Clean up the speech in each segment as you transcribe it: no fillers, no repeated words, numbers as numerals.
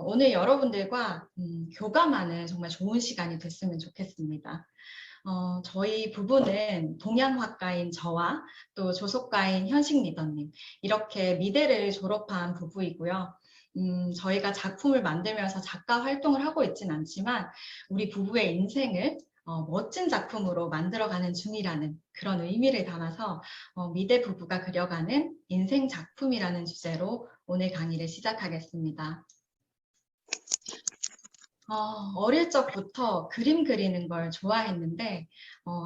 오늘 여러분들과 교감하는 정말 좋은 시간이 됐으면 좋겠습니다. 저희 부부는 동양화가인 저와 또 조속가인 현식 리더님, 이렇게 미대를 졸업한 부부이고요. 저희가 작품을 만들면서 작가 활동을 하고 있진 않지만 우리 부부의 인생을 멋진 작품으로 만들어가는 중이라는 그런 의미를 담아서 미대 부부가 그려가는 인생 작품이라는 주제로 오늘 강의를 시작하겠습니다. 어릴 적부터 그림 그리는 걸 좋아했는데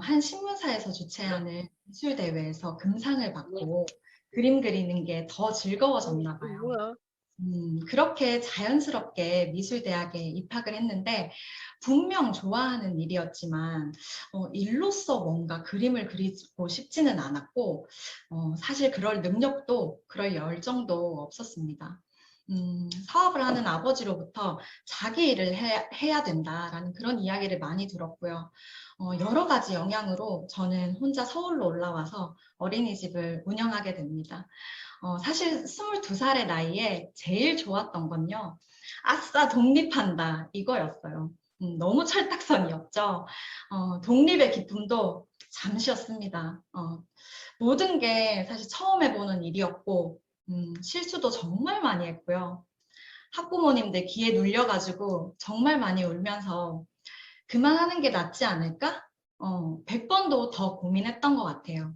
한 신문사에서 주최하는 미술대회에서 금상을 받고 그림 그리는 게 더 즐거워졌나 봐요. 그렇게 자연스럽게 미술대학에 입학을 했는데 분명 좋아하는 일이었지만 일로서 뭔가 그림을 그리고 싶지는 않았고 사실 그럴 능력도 그럴 열정도 없었습니다. 사업을 하는 아버지로부터 자기 일을 해야 된다라는 그런 이야기를 많이 들었고요. 여러 가지 영향으로 저는 혼자 서울로 올라와서 어린이집을 운영하게 됩니다. 사실 22살의 나이에 제일 좋았던 건요. 아싸 독립한다 이거였어요. 너무 철딱선이었죠. 독립의 기쁨도 잠시였습니다. 모든 게 사실 처음 해보는 일이었고 실수도 정말 많이 했고요. 학부모님들 귀에 눌려가지고 정말 많이 울면서 그만하는 게 낫지 않을까? 100번도 더 고민했던 것 같아요.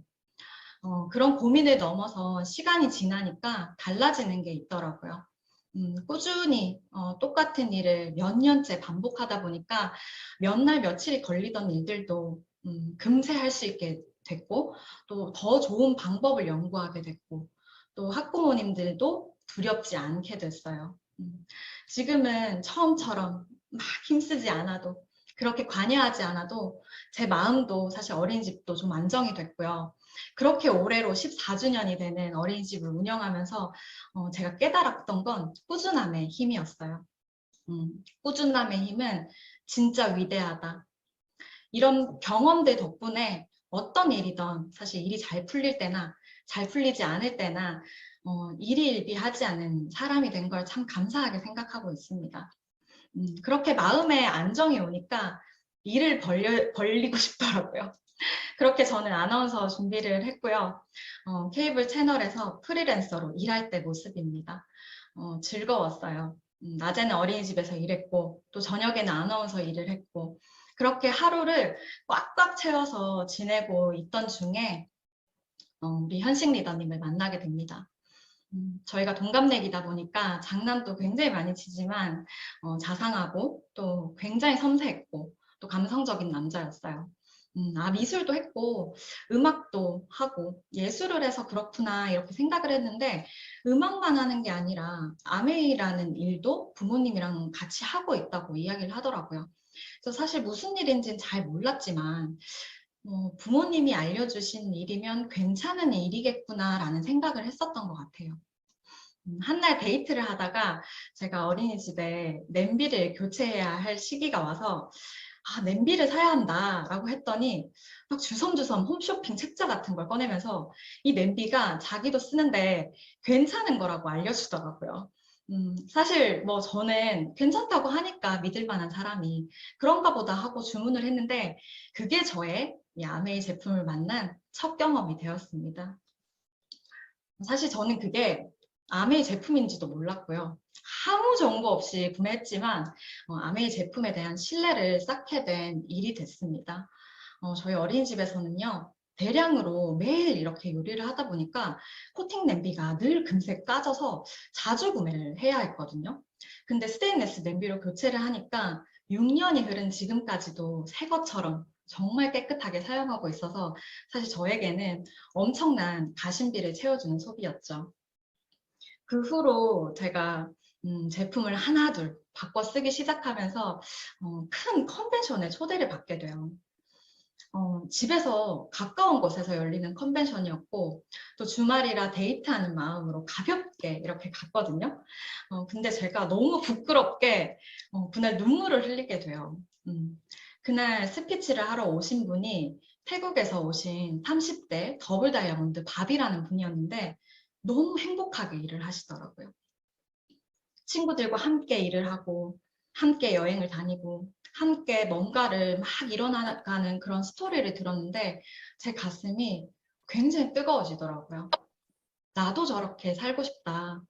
그런 고민을 넘어서 시간이 지나니까 달라지는 게 있더라고요. 꾸준히 똑같은 일을 몇 년째 반복하다 보니까 몇 날 며칠이 걸리던 일들도 금세 할 수 있게 됐고 또 더 좋은 방법을 연구하게 됐고 또 학부모님들도 두렵지 않게 됐어요. 지금은 처음처럼 막 힘쓰지 않아도 그렇게 관여하지 않아도 제 마음도 사실 어린이집도 좀 안정이 됐고요. 그렇게 올해로 14주년이 되는 어린이집을 운영하면서 제가 깨달았던 건 꾸준함의 힘이었어요. 꾸준함의 힘은 진짜 위대하다. 이런 경험들 덕분에 어떤 일이든 사실 일이 잘 풀릴 때나 잘 풀리지 않을 때나 일희일비하지 않은 사람이 된 걸 참 감사하게 생각하고 있습니다. 그렇게 마음에 안정이 오니까 일을 벌리고 싶더라고요. 그렇게 저는 아나운서 준비를 했고요. 케이블 채널에서 프리랜서로 일할 때 모습입니다. 즐거웠어요. 낮에는 어린이집에서 일했고 또 저녁에는 아나운서 일을 했고 그렇게 하루를 꽉꽉 채워서 지내고 있던 중에 우리 현식 리더님을 만나게 됩니다. 저희가 동갑내기다 보니까 장난도 굉장히 많이 치지만 자상하고 또 굉장히 섬세했고 또 감성적인 남자였어요. 미술도 했고 음악도 하고 예술을 해서 그렇구나 이렇게 생각을 했는데 음악만 하는 게 아니라 아메이라는 일도 부모님이랑 같이 하고 있다고 이야기를 하더라고요. 그래서 사실 무슨 일인지는 잘 몰랐지만 부모님이 알려주신 일이면 괜찮은 일이겠구나라는 생각을 했었던 것 같아요. 한날 데이트를 하다가 제가 어린이집에 냄비를 교체해야 할 시기가 와서 냄비를 사야 한다라고 했더니 막 주섬주섬 홈쇼핑 책자 같은 걸 꺼내면서 이 냄비가 자기도 쓰는데 괜찮은 거라고 알려주더라고요. 사실 뭐 저는 괜찮다고 하니까 믿을 만한 사람이 그런가 보다 하고 주문을 했는데 그게 저의 이 아메이 제품을 만난 첫 경험이 되었습니다. 사실 저는 그게 아메이 제품인지도 몰랐고요. 아무 정보 없이 구매했지만 아메이 제품에 대한 신뢰를 쌓게 된 일이 됐습니다. 저희 어린이집에서는요. 대량으로 매일 이렇게 요리를 하다 보니까 코팅 냄비가 늘 금세 까져서 자주 구매를 해야 했거든요. 근데 스테인리스 냄비로 교체를 하니까 6년이 흐른 지금까지도 새 것처럼 정말 깨끗하게 사용하고 있어서 사실 저에게는 엄청난 가심비를 채워주는 소비였죠. 그 후로 제가 제품을 하나둘 바꿔 쓰기 시작하면서 큰 컨벤션에 초대를 받게 돼요. 집에서 가까운 곳에서 열리는 컨벤션이었고 또 주말이라 데이트하는 마음으로 가볍게 이렇게 갔거든요. 근데 제가 너무 부끄럽게 그날 눈물을 흘리게 돼요. 그날 스피치를 하러 오신 분이 태국에서 오신 30대 더블 다이아몬드 밥이라는 분이었는데 너무 행복하게 일을 하시더라고요. 친구들과 함께 일을 하고 함께 여행을 다니고 함께 뭔가를 막 일어나가는 그런 스토리를 들었는데 제 가슴이 굉장히 뜨거워지더라고요. 나도 저렇게 살고 싶다.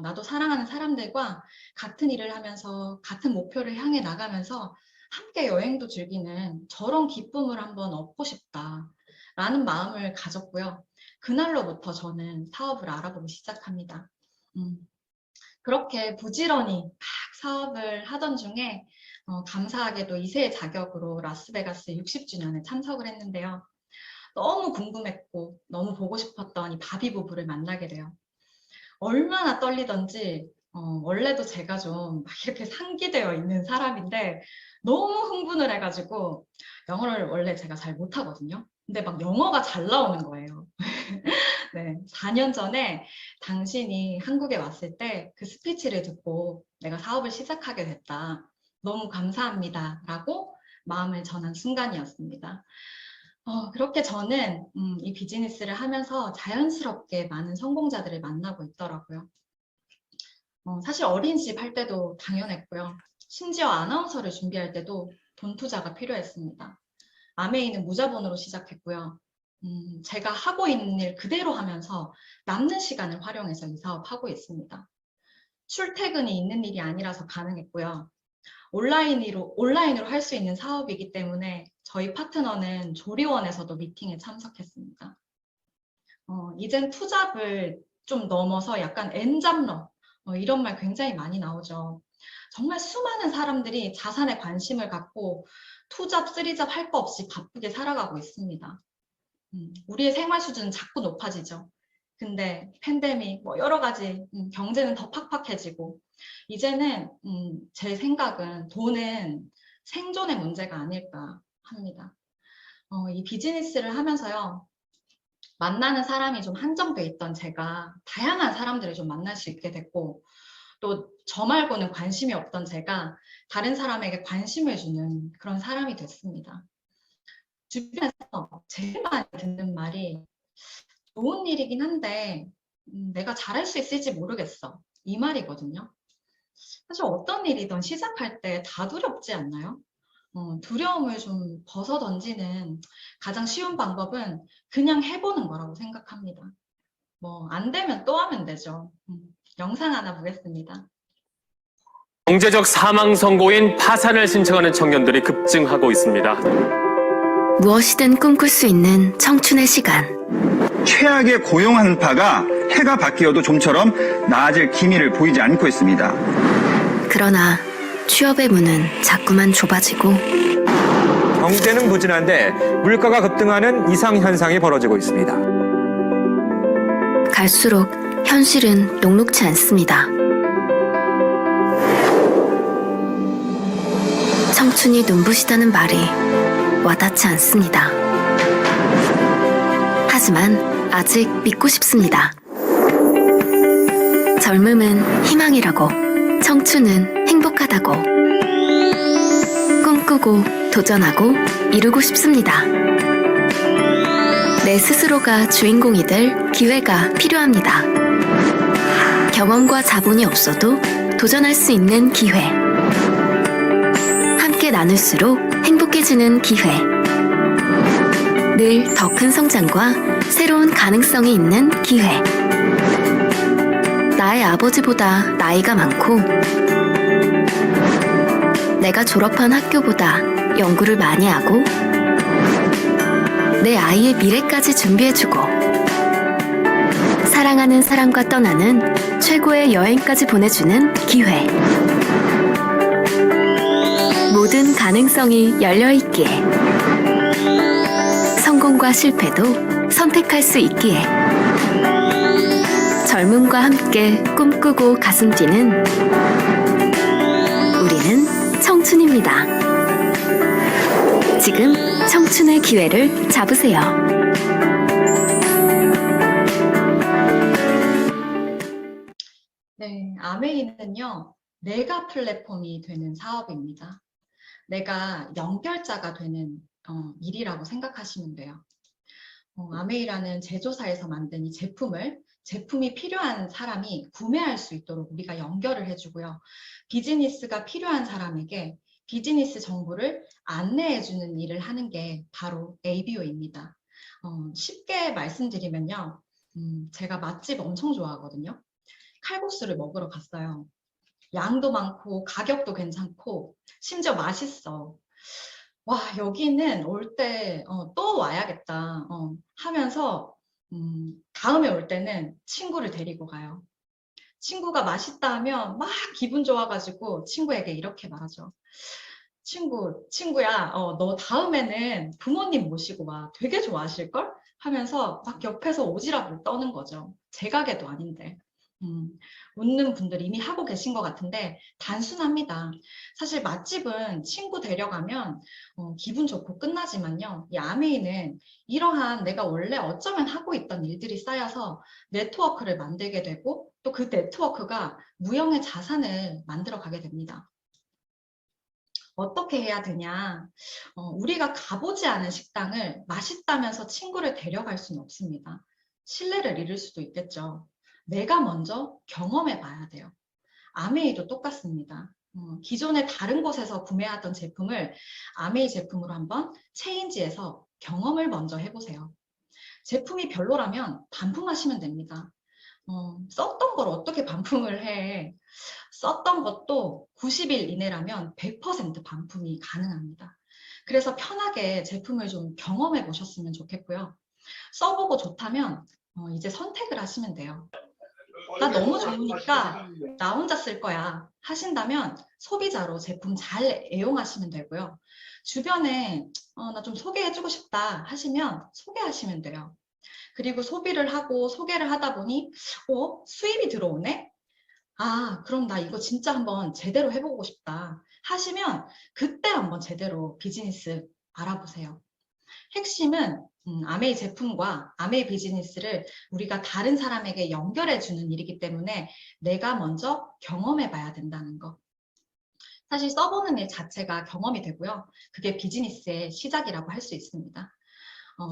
나도 사랑하는 사람들과 같은 일을 하면서 같은 목표를 향해 나가면서 함께 여행도 즐기는 저런 기쁨을 한번 얻고 싶다라는 마음을 가졌고요. 그날로부터 저는 사업을 알아보기 시작합니다. 그렇게 부지런히 막 사업을 하던 중에 감사하게도 2세의 자격으로 라스베가스 60주년에 참석을 했는데요. 너무 궁금했고 너무 보고 싶었던 이 바비 부부를 만나게 돼요. 얼마나 떨리던지 원래도 제가 좀 막 이렇게 상기되어 있는 사람인데 너무 흥분을 해가지고 영어를 원래 제가 잘 못하거든요. 근데 막 영어가 잘 나오는 거예요. 네, 4년 전에 당신이 한국에 왔을 때 그 스피치를 듣고 내가 사업을 시작하게 됐다. 너무 감사합니다. 라고 마음을 전한 순간이었습니다. 그렇게 저는 이 비즈니스를 하면서 자연스럽게 많은 성공자들을 만나고 있더라고요. 사실 어린이집 할 때도 당연했고요. 심지어 아나운서를 준비할 때도 돈 투자가 필요했습니다. 아메이는 무자본으로 시작했고요. 제가 하고 있는 일 그대로 하면서 남는 시간을 활용해서 이 사업 하고 있습니다. 출퇴근이 있는 일이 아니라서 가능했고요. 온라인으로 할 수 있는 사업이기 때문에 저희 파트너는 조리원에서도 미팅에 참석했습니다. 이젠 투잡을 좀 넘어서 약간 엔잡러 이런 말 굉장히 많이 나오죠. 정말 수많은 사람들이 자산에 관심을 갖고 투잡, 쓰리잡 할 거 없이 바쁘게 살아가고 있습니다. 우리의 생활 수준은 자꾸 높아지죠. 근데 팬데믹, 뭐 여러 가지 경제는 더 팍팍해지고 이제는 제 생각은 돈은 생존의 문제가 아닐까 합니다. 이 비즈니스를 하면서요. 만나는 사람이 좀 한정돼 있던 제가 다양한 사람들을 좀 만날 수 있게 됐고 또 저 말고는 관심이 없던 제가 다른 사람에게 관심을 주는 그런 사람이 됐습니다. 주변에서 제일 많이 듣는 말이 좋은 일이긴 한데 내가 잘할 수 있을지 모르겠어. 이 말이거든요. 사실 어떤 일이든 시작할 때 다 두렵지 않나요? 두려움을 좀 벗어 던지는 가장 쉬운 방법은 그냥 해보는 거라고 생각합니다. 뭐 안 되면 또 하면 되죠. 영상 하나 보겠습니다. 경제적 사망 선고인 파산을 신청하는 청년들이 급증하고 있습니다. 무엇이든 꿈꿀 수 있는 청춘의 시간. 최악의 고용 한파가 해가 바뀌어도 좀처럼 나아질 기미를 보이지 않고 있습니다. 그러나 취업의 문은 자꾸만 좁아지고 경제는 부진한데 물가가 급등하는 이상현상이 벌어지고 있습니다. 갈수록 현실은 녹록지 않습니다. 청춘이 눈부시다는 말이 와닿지 않습니다. 하지만 아직 믿고 싶습니다. 젊음은 희망이라고, 청춘은 행복하다고. 꿈꾸고 도전하고 이루고 싶습니다. 내 스스로가 주인공이 될 기회가 필요합니다. 경험과 자본이 없어도 도전할 수 있는 기회. 함께 나눌수록 행복해지는 기회. 늘 더 큰 성장과 새로운 가능성이 있는 기회. 나의 아버지보다 나이가 많고 내가 졸업한 학교보다 연구를 많이 하고 내 아이의 미래까지 준비해주고 사랑하는 사람과 떠나는 최고의 여행까지 보내주는 기회. 모든 가능성이 열려있기에 성공과 실패도 선택할 수 있기에 젊음과 함께 꿈꾸고 가슴 뛰는 우리는 청춘입니다. 지금 청춘의 기회를 잡으세요. 네, 아메이는요, 내가 플랫폼이 되는 사업입니다. 내가 연결자가 되는 일이라고 생각하시면 돼요. 아메이라는 제조사에서 만든 이 제품이 필요한 사람이 구매할 수 있도록 우리가 연결을 해주고요. 비즈니스가 필요한 사람에게 비즈니스 정보를 안내해주는 일을 하는 게 바로 ABO입니다. 쉽게 말씀드리면요. 제가 맛집 엄청 좋아하거든요. 칼국수를 먹으러 갔어요. 양도 많고 가격도 괜찮고 심지어 맛있어. 와, 여기는 올 때 또 와야겠다 하면서 다음에 올 때는 친구를 데리고 가요. 친구가 맛있다 하면 막 기분 좋아가지고 친구에게 이렇게 말하죠. 친구야, 너 다음에는 부모님 모시고 와. 되게 좋아하실걸? 하면서 막 옆에서 오지랖을 떠는 거죠. 제 가게도 아닌데. 웃는 분들 이미 하고 계신 것 같은데 단순합니다. 사실 맛집은 친구 데려가면 기분 좋고 끝나지만요. 이 아메이는 이러한 내가 원래 어쩌면 하고 있던 일들이 쌓여서 네트워크를 만들게 되고 또 그 네트워크가 무형의 자산을 만들어 가게 됩니다. 어떻게 해야 되냐? 우리가 가보지 않은 식당을 맛있다면서 친구를 데려갈 수는 없습니다. 신뢰를 잃을 수도 있겠죠. 내가 먼저 경험해 봐야 돼요. 아메이도 똑같습니다. 기존에 다른 곳에서 구매하던 제품을 아메이 제품으로 한번 체인지해서 경험을 먼저 해보세요. 제품이 별로라면 반품하시면 됩니다. 썼던 걸 어떻게 반품을 해? 썼던 것도 90일 이내라면 100% 반품이 가능합니다. 그래서 편하게 제품을 좀 경험해 보셨으면 좋겠고요. 써보고 좋다면 이제 선택을 하시면 돼요. 나 너무 좋으니까 나 혼자 쓸 거야 하신다면 소비자로 제품 잘 애용하시면 되고요. 주변에 나 좀 소개해주고 싶다 하시면 소개하시면 돼요. 그리고 소비를 하고 소개를 하다 보니 수입이 들어오네? 아, 그럼 나 이거 진짜 한번 제대로 해보고 싶다 하시면 그때 한번 제대로 비즈니스 알아보세요. 핵심은 아메이 제품과 아메이 비즈니스를 우리가 다른 사람에게 연결해주는 일이기 때문에 내가 먼저 경험해 봐야 된다는 거. 사실 써보는 일 자체가 경험이 되고요. 그게 비즈니스의 시작이라고 할 수 있습니다.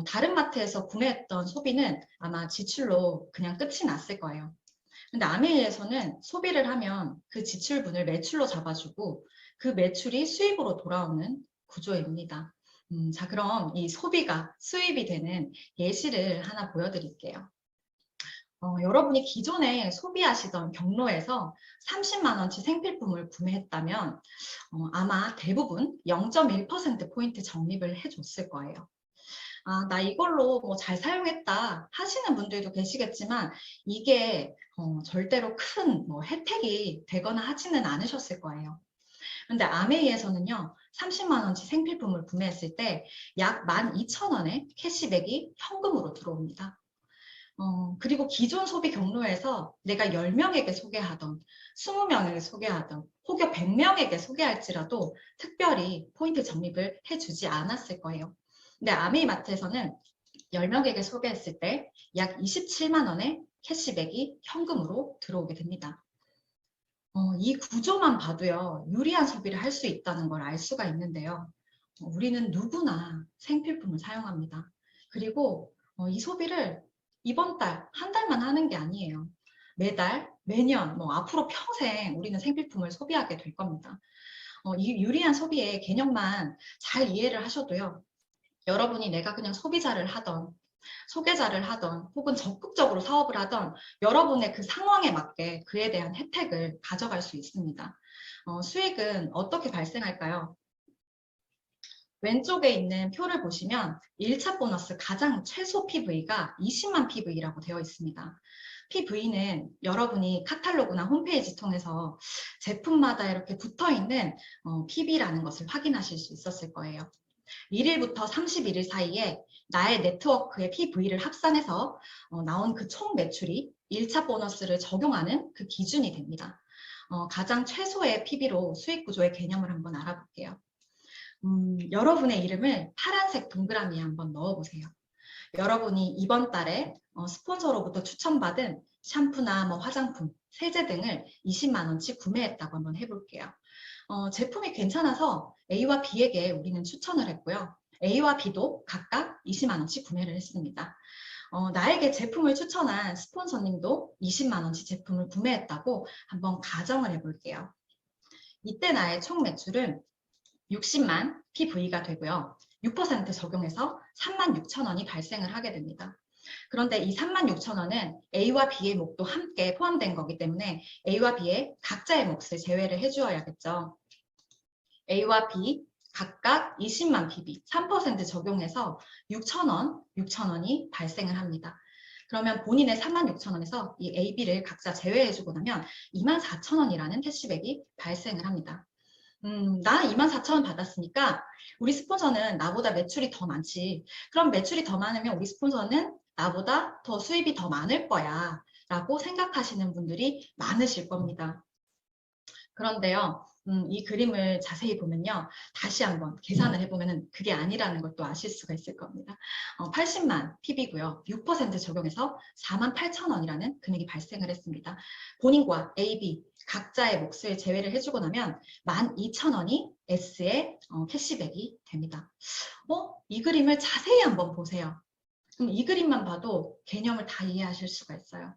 다른 마트에서 구매했던 소비는 아마 지출로 그냥 끝이 났을 거예요. 근데 아메이에서는 소비를 하면 그 지출분을 매출로 잡아주고 그 매출이 수입으로 돌아오는 구조입니다. 자, 그럼 이 소비가 수입이 되는 예시를 하나 보여드릴게요. 여러분이 기존에 소비하시던 경로에서 30만 원치 생필품을 구매했다면 아마 대부분 0.1%포인트 적립을 해줬을 거예요. 아, 나 이걸로 뭐 잘 사용했다 하시는 분들도 계시겠지만 이게 절대로 큰 뭐 혜택이 되거나 하지는 않으셨을 거예요. 근데 아메이에서는요, 30만 원치 생필품을 구매했을 때 약 12,000원의 캐시백이 현금으로 들어옵니다. 그리고 기존 소비 경로에서 내가 10명에게 소개하던 20명에게 소개하던 혹여 100명에게 소개할지라도 특별히 포인트 적립을 해주지 않았을 거예요. 근데 아메이 마트에서는 10명에게 소개했을 때 약 27만 원의 캐시백이 현금으로 들어오게 됩니다. 이 구조만 봐도요, 유리한 소비를 할 수 있다는 걸 알 수가 있는데요. 우리는 누구나 생필품을 사용합니다. 그리고 이 소비를 이번 달, 한 달만 하는 게 아니에요. 매달, 매년, 뭐 앞으로 평생 우리는 생필품을 소비하게 될 겁니다. 이 유리한 소비의 개념만 잘 이해를 하셔도요. 여러분이 내가 그냥 소비자를 하던 소개자를 하던 혹은 적극적으로 사업을 하던 여러분의 그 상황에 맞게 그에 대한 혜택을 가져갈 수 있습니다. 수익은 어떻게 발생할까요? 왼쪽에 있는 표를 보시면 1차 보너스 가장 최소 PV가 20만 PV라고 되어 있습니다. PV는 여러분이 카탈로그나 홈페이지 통해서 제품마다 이렇게 붙어있는 PV라는 것을 확인하실 수 있었을 거예요. 1일부터 31일 사이에 나의 네트워크의 PV를 합산해서 나온 그 총 매출이 1차 보너스를 적용하는 그 기준이 됩니다. 가장 최소의 PV로 수익 구조의 개념을 한번 알아볼게요. 여러분의 이름을 파란색 동그라미에 한번 넣어보세요. 여러분이 이번 달에 스폰서로부터 추천받은 샴푸나 뭐 화장품, 세제 등을 20만 원치 구매했다고 한번 해볼게요. 제품이 괜찮아서 A와 B에게 우리는 추천을 했고요. A와 B도 각각 20만 원씩 구매를 했습니다. 나에게 제품을 추천한 스폰서님도 20만 원치 제품을 구매했다고 한번 가정을 해볼게요. 이때 나의 총 매출은 60만 PV가 되고요. 6% 적용해서 36,000원이 발생을 하게 됩니다. 그런데 이 36,000원은 A와 B의 몫도 함께 포함된 거기 때문에 A와 B의 각자의 몫을 제외를 해주어야겠죠. A와 B 각각 20만 PV 3% 적용해서 6,000원이 발생을 합니다. 그러면 본인의 36,000원에서 이 A, B를 각자 제외해주고 나면 24,000원이라는 캐시백이 발생을 합니다. 나는 24,000원 받았으니까 우리 스폰서는 나보다 매출이 더 많지. 그럼 매출이 더 많으면 우리 스폰서는 나보다 더 수입이 더 많을 거야 라고 생각하시는 분들이 많으실 겁니다. 그런데요, 이 그림을 자세히 보면요. 다시 한번 계산을 해보면 그게 아니라는 걸 또 아실 수가 있을 겁니다. 80만 PB고요. 6% 적용해서 48,000원이라는 금액이 발생을 했습니다. 본인과 A, B 각자의 몫을 제외를 해주고 나면 12,000원이 S의 캐시백이 됩니다. 이 그림을 자세히 한번 보세요. 이 그림만 봐도 개념을 다 이해하실 수가 있어요.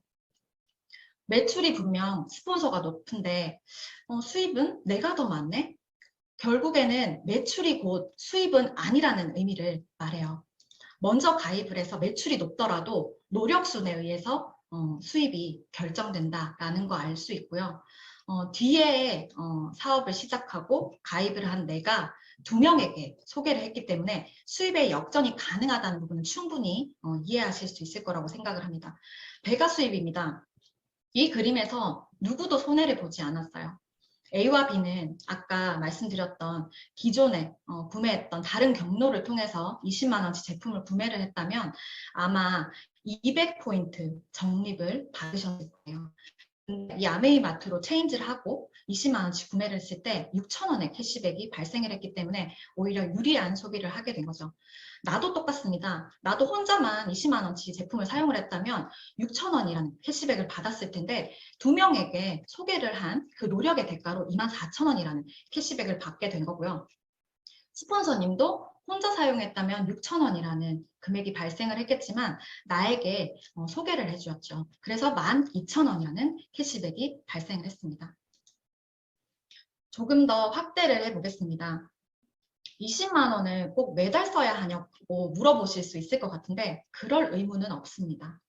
매출이 분명 스폰서가 높은데 수입은 내가 더 많네? 결국에는 매출이 곧 수입은 아니라는 의미를 말해요. 먼저 가입을 해서 매출이 높더라도 노력순에 의해서 수입이 결정된다라는 거 알 수 있고요. 뒤에 사업을 시작하고 가입을 한 내가 2명에게 소개를 했기 때문에 수입의 역전이 가능하다는 부분은 충분히 이해하실 수 있을 거라고 생각을 합니다. 배가 수입입니다. 이 그림에서 누구도 손해를 보지 않았어요. A와 B는 아까 말씀드렸던 기존에 구매했던 다른 경로를 통해서 20만 원치 제품을 구매를 했다면 아마 200포인트 적립을 받으셨을 거예요. 이 아메이마트로 체인지를 하고 20만 원치 구매를 했을 때 6,000원의 캐시백이 발생을 했기 때문에 오히려 유리한 소비를 하게 된 거죠. 나도 똑같습니다. 나도 혼자만 20만 원치 제품을 사용을 했다면 6,000원이라는 캐시백을 받았을 텐데 2명에게 소개를 한 그 노력의 대가로 24,000원이라는 캐시백을 받게 된 거고요. 스폰서님도 혼자 사용했다면 6,000원이라는 금액이 발생을 했겠지만 나에게 소개를 해주었죠. 그래서 12,000원이라는 캐시백이 발생을 했습니다. 조금 더 확대를 해보겠습니다. 20만 원을 꼭 매달 써야 하냐고 물어보실 수 있을 것 같은데 그럴 의무는 없습니다.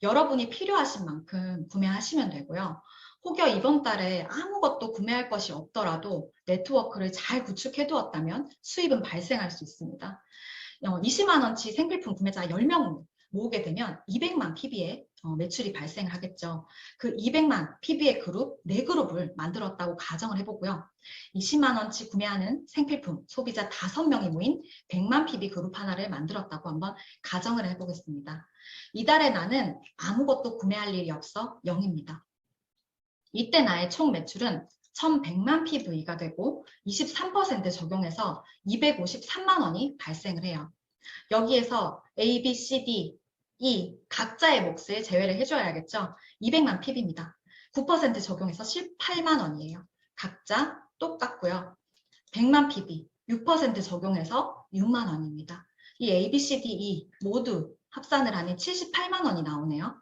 여러분이 필요하신 만큼 구매하시면 되고요. 혹여 이번 달에 아무것도 구매할 것이 없더라도 네트워크를 잘 구축해 두었다면 수입은 발생할 수 있습니다. 20만 원치 생필품 구매자 10명 모으게 되면 200만 PB의 매출이 발생을 하겠죠. 그 200만 PB의 그룹, 4그룹을 만들었다고 가정을 해보고요. 20만 원치 구매하는 생필품 소비자 5명이 모인 100만 PB 그룹 하나를 만들었다고 한번 가정을 해보겠습니다. 이달에 나는 아무것도 구매할 일이 없어 0입니다. 이때 나의 총 매출은 1,100만 PV가 되고 23% 적용해서 253만 원이 발생을 해요. 여기에서 A, B, C, D, E 각자의 몫을 제외를 해줘야겠죠. 200만 PV입니다. 9% 적용해서 18만 원이에요. 각자 똑같고요. 100만 PV 6% 적용해서 6만 원입니다. 이 A, B, C, D, E 모두 합산을 하니 78만 원이 나오네요.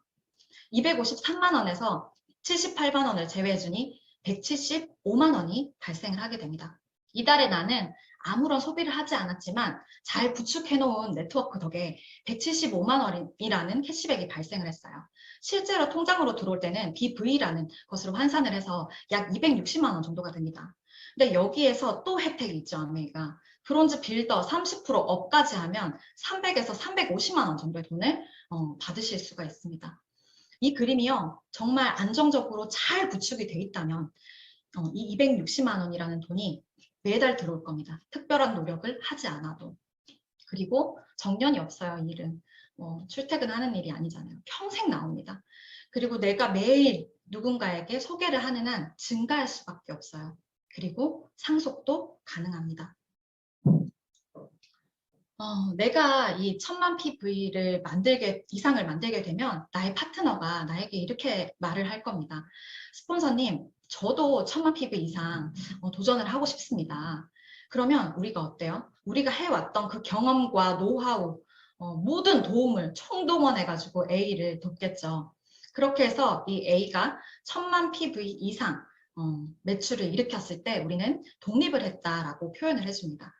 253만 원에서 78만 원을 제외해주니 175만 원이 발생을 하게 됩니다. 이달에 나는 아무런 소비를 하지 않았지만 잘 구축해놓은 네트워크 덕에 175만 원이라는 캐시백이 발생을 했어요. 실제로 통장으로 들어올 때는 BV라는 것으로 환산을 해서 약 260만 원 정도가 됩니다. 근데 여기에서 또 혜택이 있죠, 아메이가. 브론즈 빌더 30% 업까지 하면 300에서 350만 원 정도의 돈을 받으실 수가 있습니다. 이 그림이요, 정말 안정적으로 잘 구축이 돼 있다면 이 260만 원이라는 돈이 매달 들어올 겁니다. 특별한 노력을 하지 않아도. 그리고 정년이 없어요, 이 일은. 출퇴근하는 일이 아니잖아요. 평생 나옵니다. 그리고 내가 매일 누군가에게 소개를 하는 한 증가할 수밖에 없어요. 그리고 상속도 가능합니다. 내가 이 1,000만 PV를 이상을 만들게 되면 나의 파트너가 나에게 이렇게 말을 할 겁니다. 스폰서님, 저도 1,000만 PV 이상 도전을 하고 싶습니다. 그러면 우리가 어때요? 우리가 해왔던 그 경험과 노하우, 모든 도움을 총동원해가지고 A를 돕겠죠. 그렇게 해서 이 A가 1000만 PV 이상 매출을 일으켰을 때 우리는 독립을 했다라고 표현을 해줍니다.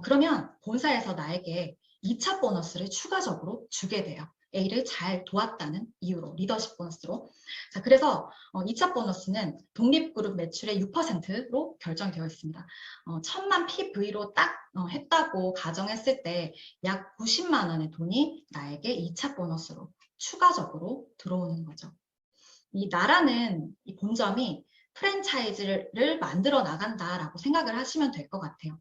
그러면 본사에서 나에게 2차 보너스를 추가적으로 주게 돼요. A를 잘 도왔다는 이유로, 리더십 보너스로. 자, 그래서 2차 보너스는 독립그룹 매출의 6%로 결정되어 있습니다. 1000만 PV로 딱 했다고 가정했을 때 약 90만 원의 돈이 나에게 2차 보너스로 추가적으로 들어오는 거죠. 이 나라는 이 본점이 프랜차이즈를 만들어 나간다라고 생각을 하시면 될 것 같아요.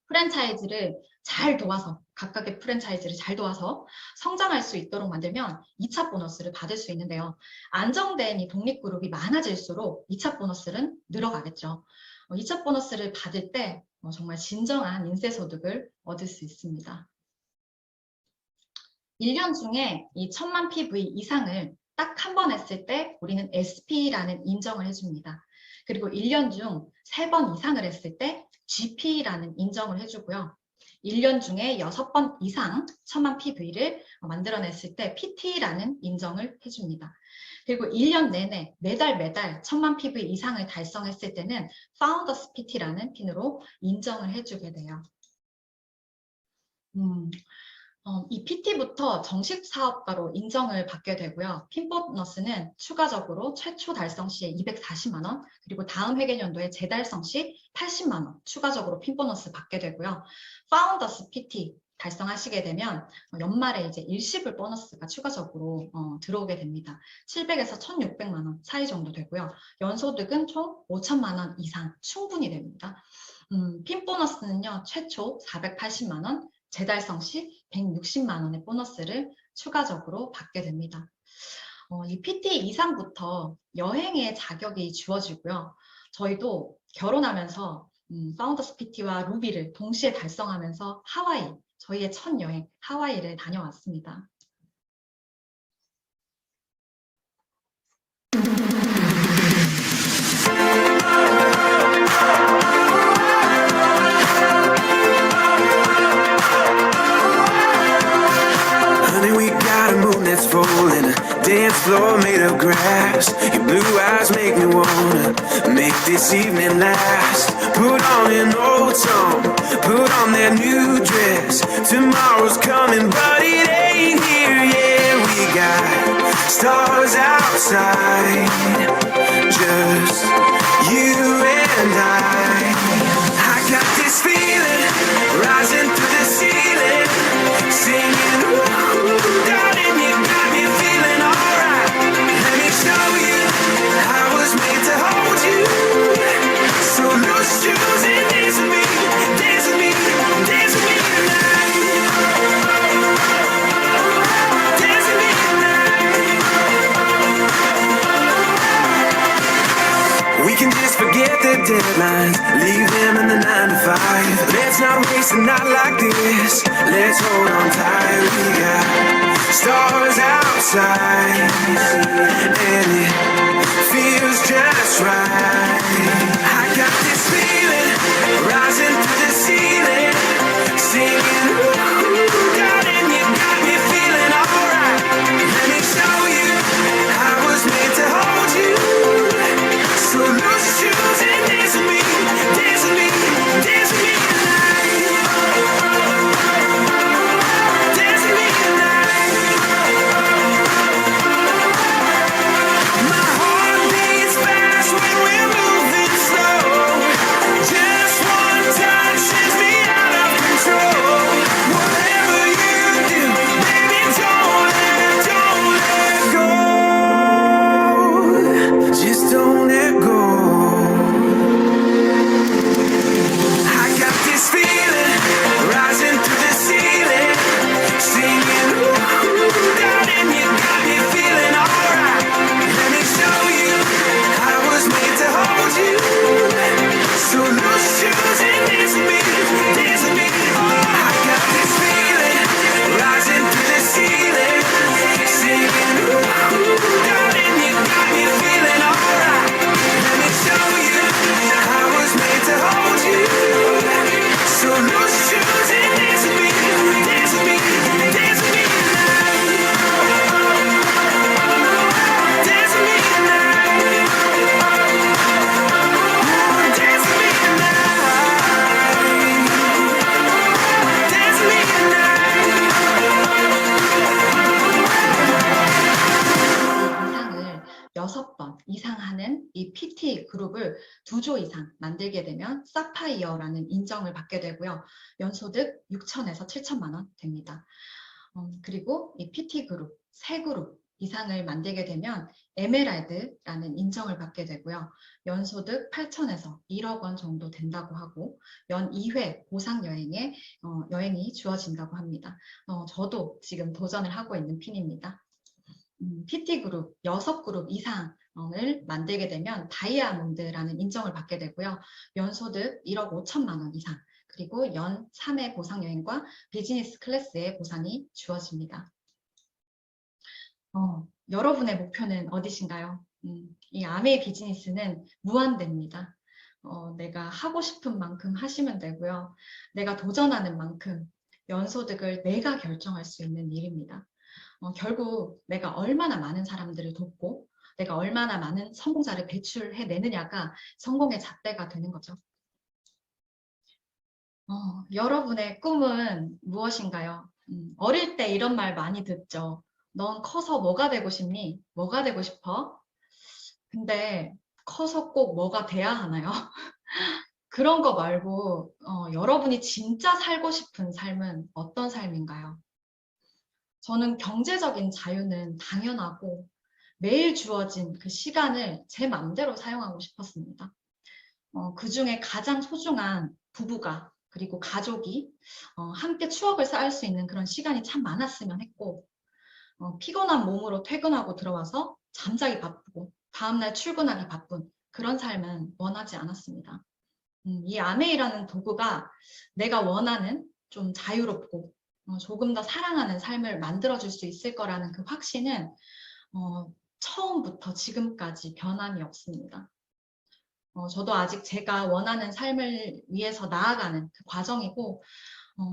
프랜차이즈를 잘 도와서, 각각의 프랜차이즈를 잘 도와서 성장할 수 있도록 만들면 2차 보너스를 받을 수 있는데요. 안정된 이 독립그룹이 많아질수록 2차 보너스는 늘어가겠죠. 2차 보너스를 받을 때 정말 진정한 인세소득을 얻을 수 있습니다. 1년 중에 이 1000만 PV 이상을 딱 한 번 했을 때 우리는 SP라는 인정을 해줍니다. 그리고 1년 중 3번 이상을 했을 때 GP라는 인정을 해주고요. 1년 중에 6번 이상 1000만 PV를 만들어냈을 때 PT라는 인정을 해줍니다. 그리고 1년 내내 매달 1000만 PV 이상을 달성했을 때는 Founders PT라는 핀으로 인정을 해주게 돼요. 이 PT부터 정식 사업가로 인정을 받게 되고요. 핀 보너스는 추가적으로 최초 달성 시에 240만 원, 그리고 다음 회계년도에 재달성 시 80만 원 추가적으로 핀 보너스 받게 되고요. 파운더스 PT 달성하시게 되면 연말에 이제 일시불 보너스가 추가적으로 들어오게 됩니다. 700에서 1600만 원 사이 정도 되고요. 연소득은 총 5천만 원 이상 충분히 됩니다. 핀 보너스는요, 최초 480만 원, 재달성 시 160만 원의 보너스를 추가적으로 받게 됩니다. 이 PT 이상부터 여행의 자격이 주어지고요. 저희도 결혼하면서 파운더스 PT와 루비를 동시에 달성하면서 하와이, 저희의 첫 여행 하와이를 다녀왔습니다. That's falling, a dance floor made of grass. Your blue eyes make me wanna make this evening last. Put on an old song, put on that new dress. Tomorrow's coming, but it ain't here yet. We got stars outside, just you and I got this feeling rising through the ceiling, singing, ooh, darling, you got me feeling alright. Let me show you I was made to hold you. So loose shoes and dance with me, dance with me, dance with me tonight. Dance with me tonight. We can just forget the deadlines, leave them in the 9 to 5. Let's not waste a night like this, let's hold on tight. We got stars outside, and it feels just right. I got this feeling rising through the ceiling, singing, ooh, darling, you got me feeling alright. Let me show you I was made to hold you. So loose shoes and dance with me, dance with me, dance with me tonight. Dance with me tonight. My heart beats fast when we're 6번 이상 하는 이 PT 그룹을 2조 이상 만들게 되면 사파이어라는 인정을 받게 되고요. 연소득 6천에서 7천만 원 됩니다. 그리고 이 PT 그룹 3그룹 이상을 만들게 되면 에메랄드라는 인정을 받게 되고요. 연소득 8천에서 1억 원 정도 된다고 하고 연 2회 보상 여행이 주어진다고 합니다. 저도 지금 도전을 하고 있는 핀입니다. PT 그룹 6그룹 이상을 만들게 되면 다이아몬드라는 인정을 받게 되고요. 연소득 1억 5천만 원 이상 그리고 연 3회 보상 여행과 비즈니스 클래스의 보상이 주어집니다. 여러분의 목표는 어디신가요? 이 아메이 비즈니스는 무한대입니다. 내가 하고 싶은 만큼 하시면 되고요. 내가 도전하는 만큼 연소득을 내가 결정할 수 있는 일입니다. 결국 내가 얼마나 많은 사람들을 돕고 내가 얼마나 많은 성공자를 배출해내느냐가 성공의 잣대가 되는 거죠. 여러분의 꿈은 무엇인가요? 어릴 때 이런 말 많이 듣죠. 넌 커서 뭐가 되고 싶니? 뭐가 되고 싶어? 근데 커서 꼭 뭐가 돼야 하나요? 그런 거 말고 여러분이 진짜 살고 싶은 삶은 어떤 삶인가요? 저는 경제적인 자유는 당연하고 매일 주어진 그 시간을 제 마음대로 사용하고 싶었습니다. 그중에 가장 소중한 부부가 그리고 가족이 함께 추억을 쌓을 수 있는 그런 시간이 참 많았으면 했고 피곤한 몸으로 퇴근하고 들어와서 잠자기 바쁘고 다음날 출근하기 바쁜 그런 삶은 원하지 않았습니다. 이 아메이라는 도구가 내가 원하는 좀 자유롭고 조금 더 사랑하는 삶을 만들어줄 수 있을 거라는 그 확신은 처음부터 지금까지 변함이 없습니다. 저도 아직 제가 원하는 삶을 위해서 나아가는 그 과정이고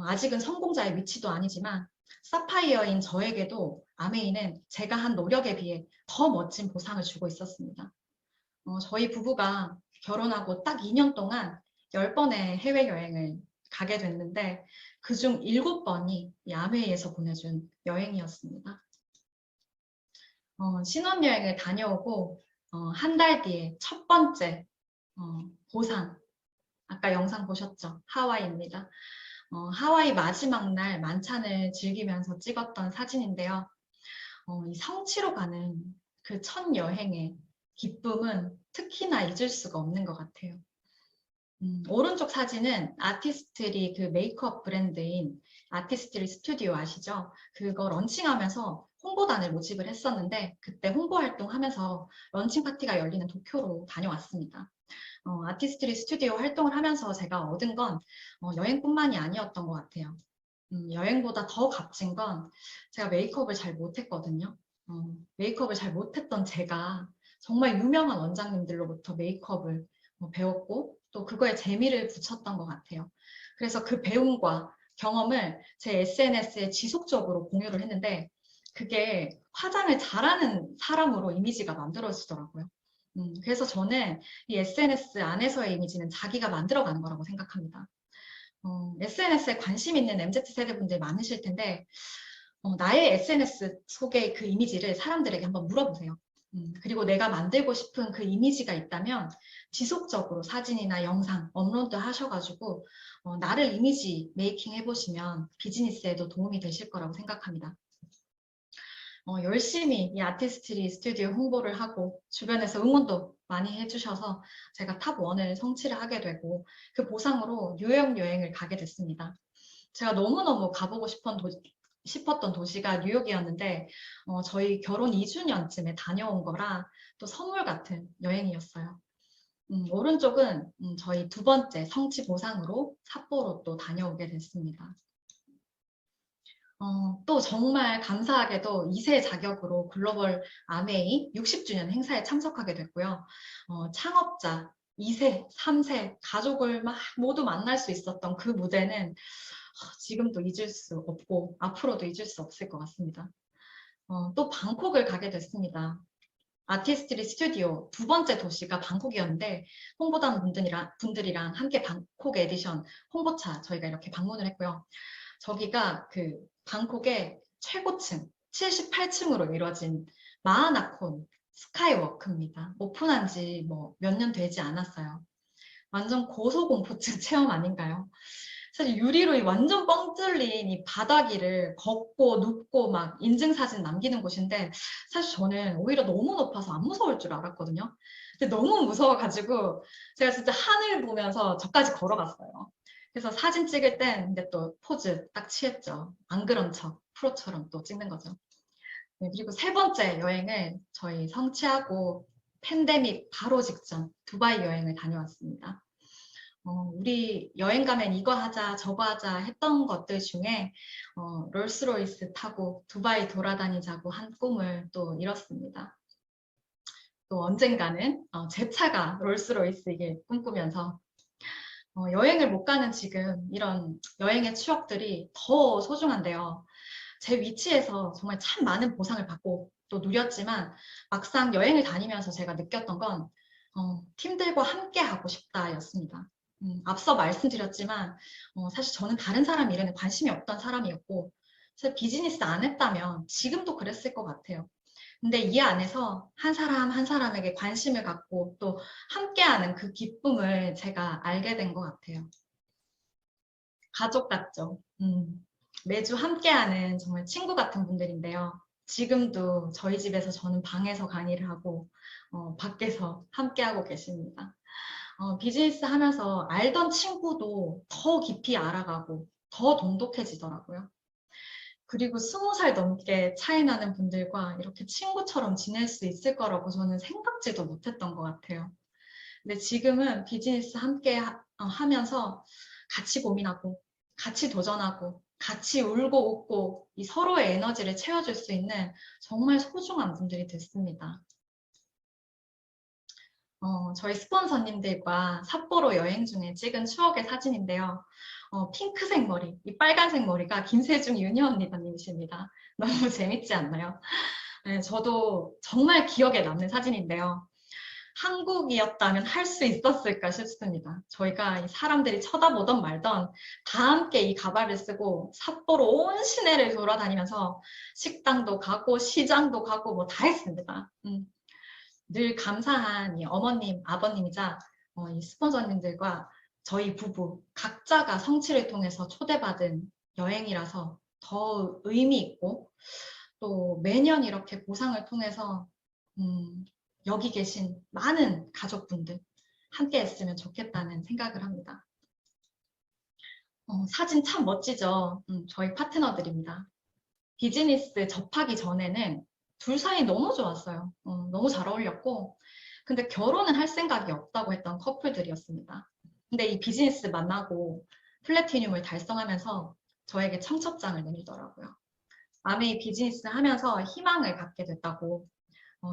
아직은 성공자의 위치도 아니지만 사파이어인 저에게도 아메이는 제가 한 노력에 비해 더 멋진 보상을 주고 있었습니다. 저희 부부가 결혼하고 딱 2년 동안 10번의 해외여행을 가게 됐는데 그중 7번이 이 아메이에서 보내준 여행이었습니다. 신혼여행을 다녀오고 한 달 뒤에 첫 번째 보상, 아까 영상 보셨죠? 하와이입니다. 하와이 마지막 날 만찬을 즐기면서 찍었던 사진인데요. 이 성취로 가는 그 첫 여행의 기쁨은 특히나 잊을 수가 없는 것 같아요. 오른쪽 사진은 아티스트리 그 메이크업 브랜드인 아티스트리 스튜디오 아시죠? 그거 런칭하면서 홍보단을 모집을 했었는데 그때 홍보 활동하면서 런칭 파티가 열리는 도쿄로 다녀왔습니다. 아티스트리 스튜디오 활동을 하면서 제가 얻은 건 여행뿐만이 아니었던 것 같아요. 여행보다 더 값진 건 제가 메이크업을 잘 못했거든요. 메이크업을 잘 못했던 제가 정말 유명한 원장님들로부터 메이크업을 배웠고 또 그거에 재미를 붙였던 것 같아요. 그래서 그 배움과 경험을 제 SNS에 지속적으로 공유를 했는데 그게 화장을 잘하는 사람으로 이미지가 만들어지더라고요. 그래서 저는 이 SNS 안에서의 이미지는 자기가 만들어가는 거라고 생각합니다. SNS에 관심 있는 MZ세대 분들 많으실 텐데 나의 SNS 속의 그 이미지를 사람들에게 한번 물어보세요. 그리고 내가 만들고 싶은 그 이미지가 있다면 지속적으로 사진이나 영상 업로드 하셔가지고 나를 이미지 메이킹 해보시면 비즈니스에도 도움이 되실 거라고 생각합니다. 열심히 이 아티스트리 스튜디오 홍보를 하고 주변에서 응원도 많이 해주셔서 제가 탑1을 성취를 하게 되고 그 보상으로 뉴욕 여행을 가게 됐습니다. 제가 너무너무 가보고 싶었던 도시가 뉴욕이었는데 저희 결혼 2주년쯤에 다녀온 거라 또 선물 같은 여행이었어요. 오른쪽은 저희 2번째 성취 보상으로 삿포로 또 다녀오게 됐습니다. 또 정말 감사하게도 2세 자격으로 글로벌 아메이 60주년 행사에 참석하게 됐고요. 창업자 2세, 3세 가족을 막 모두 만날 수 있었던 그 무대는 지금도 잊을 수 없고 앞으로도 잊을 수 없을 것 같습니다. 또 방콕을 가게 됐습니다. 아티스트리 스튜디오 2번째 도시가 방콕이었는데 홍보단 분들이랑 함께 방콕 에디션 홍보차 저희가 이렇게 방문을 했고요. 저기가 그 방콕의 최고층 78층으로 이루어진 마하나콘 스카이워크입니다. 오픈한 지 뭐 몇 년 되지 않았어요. 완전 고소공포증 체험 아닌가요? 사실 유리로 이 완전 뻥 뚫린 이 바닥 위를 걷고 눕고 막 인증사진 남기는 곳인데 사실 저는 오히려 너무 높아서 안 무서울 줄 알았거든요. 근데 너무 무서워가지고 제가 진짜 하늘 보면서 저까지 걸어갔어요. 그래서 사진 찍을 땐 근데 또 포즈 딱 취했죠. 안 그런 척 프로처럼 또 찍는 거죠. 네, 그리고 세 번째 여행을 저희 성취하고 팬데믹 바로 직전 두바이 여행을 다녀왔습니다. 우리 여행 가면 이거 하자 저거 하자 했던 것들 중에 롤스로이스 타고 두바이 돌아다니자고 한 꿈을 또 이뤘습니다. 또 언젠가는 제 차가 롤스로이스이길 꿈꾸면서 여행을 못 가는 지금 이런 여행의 추억들이 더 소중한데요. 제 위치에서 정말 참 많은 보상을 받고 또 누렸지만 막상 여행을 다니면서 제가 느꼈던 건 팀들과 함께 하고 싶다였습니다. 앞서 말씀드렸지만 사실 저는 다른 사람 일에는 관심이 없던 사람이었고 사실 비즈니스 안 했다면 지금도 그랬을 것 같아요. 근데 이 안에서 한 사람 한 사람에게 관심을 갖고 또 함께하는 그 기쁨을 제가 알게 된 것 같아요. 가족 같죠? 매주 함께하는 정말 친구 같은 분들인데요. 지금도 저희 집에서 저는 방에서 강의를 하고 밖에서 함께하고 계십니다. 비즈니스 하면서 알던 친구도 더 깊이 알아가고 더 돈독해지더라고요. 그리고 20살 넘게 차이 나는 분들과 이렇게 친구처럼 지낼 수 있을 거라고 저는 생각지도 못했던 것 같아요. 근데 지금은 비즈니스 함께 하면서 같이 고민하고 같이 도전하고 같이 울고 웃고 이 서로의 에너지를 채워줄 수 있는 정말 소중한 분들이 됐습니다. 저희 스폰서님들과 삿포로 여행 중에 찍은 추억의 사진인데요. 핑크색 머리, 이 빨간색 머리가 김세중 유니 언니님이십니다. 너무 재밌지 않나요? 네, 저도 정말 기억에 남는 사진인데요. 한국이었다면 할 수 있었을까 싶습니다. 저희가 사람들이 쳐다보던 말던 다 함께 이 가발을 쓰고 삿포로 온 시내를 돌아다니면서 식당도 가고 시장도 가고 뭐 다 했습니다. 늘 감사한 이 어머님, 아버님이자 이 스폰서님들과 저희 부부 각자가 성취를 통해서 초대받은 여행이라서 더 의미 있고 또 매년 이렇게 보상을 통해서 여기 계신 많은 가족분들 함께 했으면 좋겠다는 생각을 합니다. 사진 참 멋지죠? 저희 파트너들입니다. 비즈니스 접하기 전에는 둘 사이 너무 좋았어요. 너무 잘 어울렸고 근데 결혼은 할 생각이 없다고 했던 커플들이었습니다. 근데 이 비즈니스 만나고 플래티늄을 달성하면서 저에게 청첩장을 내밀더라고요. 아메이 비즈니스 하면서 희망을 갖게 됐다고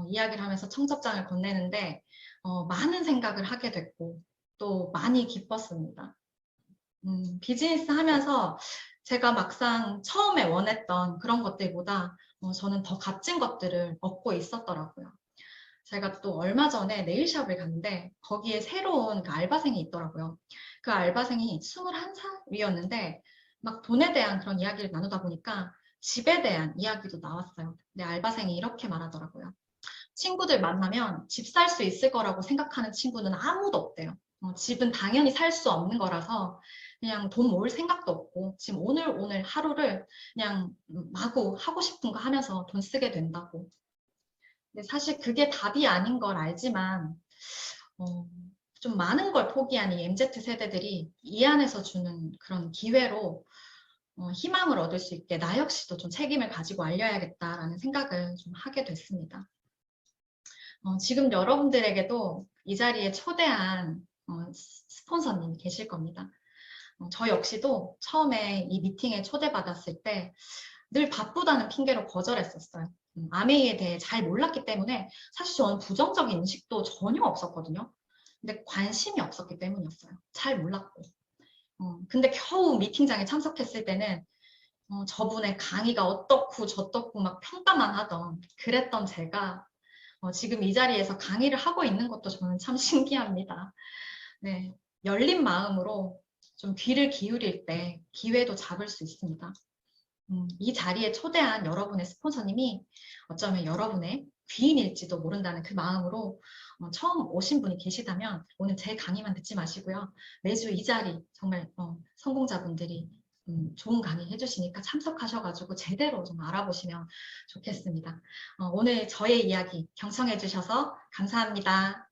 이야기를 하면서 청첩장을 건네는데 많은 생각을 하게 됐고 또 많이 기뻤습니다. 비즈니스 하면서 제가 막상 처음에 원했던 그런 것들보다 저는 더 값진 것들을 얻고 있었더라고요. 제가 또 얼마 전에 네일샵을 갔는데 거기에 새로운 그 알바생이 있더라고요. 그 알바생이 21살이었는데 막 돈에 대한 그런 이야기를 나누다 보니까 집에 대한 이야기도 나왔어요. 근데 알바생이 이렇게 말하더라고요. 친구들 만나면 집 살 수 있을 거라고 생각하는 친구는 아무도 없대요. 집은 당연히 살 수 없는 거라서 그냥 돈 모을 생각도 없고 지금 오늘 하루를 그냥 마구 하고 싶은 거 하면서 돈 쓰게 된다고. 근데 사실 그게 답이 아닌 걸 알지만 좀 많은 걸 포기한 이 MZ 세대들이 이 안에서 주는 그런 기회로 희망을 얻을 수 있게 나 역시도 좀 책임을 가지고 알려야겠다라는 생각을 좀 하게 됐습니다. 지금 여러분들에게도 이 자리에 초대한 스폰서님이 계실 겁니다. 저 역시도 처음에 이 미팅에 초대받았을 때 늘 바쁘다는 핑계로 거절했었어요. 아메이에 대해 잘 몰랐기 때문에 사실 저는 부정적인 인식도 전혀 없었거든요. 근데 관심이 없었기 때문이었어요. 잘 몰랐고. 근데 겨우 미팅장에 참석했을 때는 저분의 강의가 어떻고 저떻고 막 평가만 하던 그랬던 제가 지금 이 자리에서 강의를 하고 있는 것도 저는 참 신기합니다. 네, 열린 마음으로 좀 귀를 기울일 때 기회도 잡을 수 있습니다. 이 자리에 초대한 여러분의 스폰서님이 어쩌면 여러분의 귀인일지도 모른다는 그 마음으로 처음 오신 분이 계시다면 오늘 제 강의만 듣지 마시고요. 매주 이 자리 정말 성공자분들이 좋은 강의 해주시니까 참석하셔가지고 제대로 좀 알아보시면 좋겠습니다. 오늘 저의 이야기 경청해 주셔서 감사합니다.